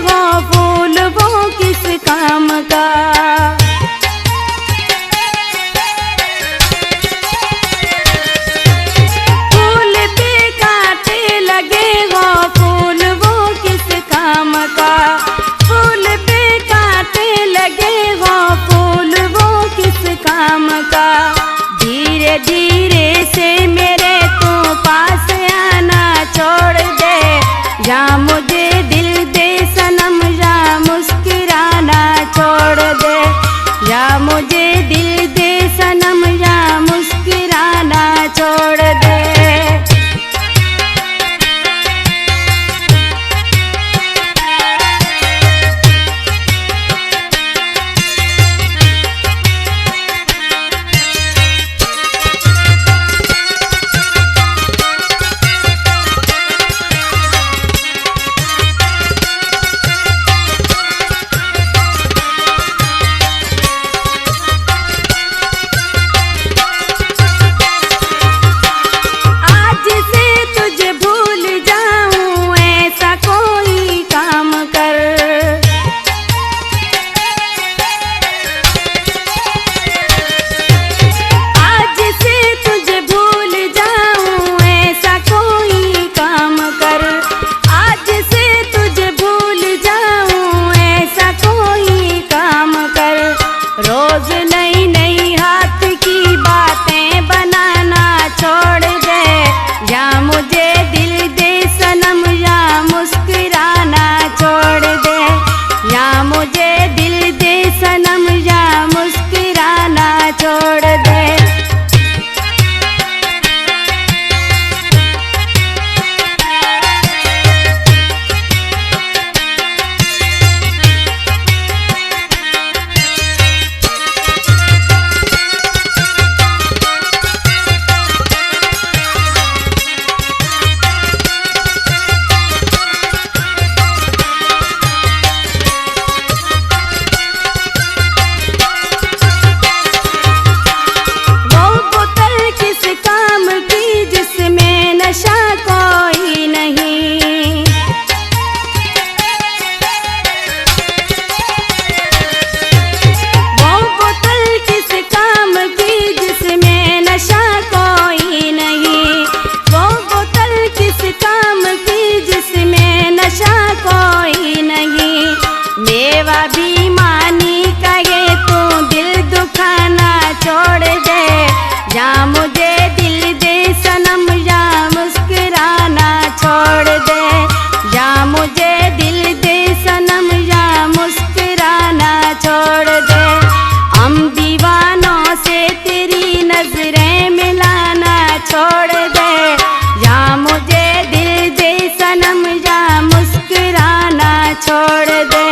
हो फूल वो किस काम का। फूल पे कांटे लगे हो फूल वो किस काम का। फूल पे कांटे लगे हो फूल वो किस काम का। धीरे धीरे से मेरे तू पास आना छोड़ दे, या मुझे दिल दे सनम, या मुस्कुराना छोड़ दे, या मुझे दिल दे सनम, या मुस्कुराना छोड़ दे। रोज नई नई हाथ की बातें बनाना छोड़ दे, या मुझे दिल दे सनम, या मुस्कुराना छोड़ दे, या मुझे दिल दे सनम, या मुस्कुराना छोड़ दे। मेवा बेईमानी कहे तू दिल दुखाना छोड़ दे, या मुझे दिल दे सनम, या मुस्कुराना छोड़ दे, या मुझे दिल दे सनम, या मुस्कुराना छोड़ दे। हम दीवानों से तेरी नजरें मिलाना छोड़ दे, या मुझे दिल दे सनम, या मुस्कुराना छोड़ दे।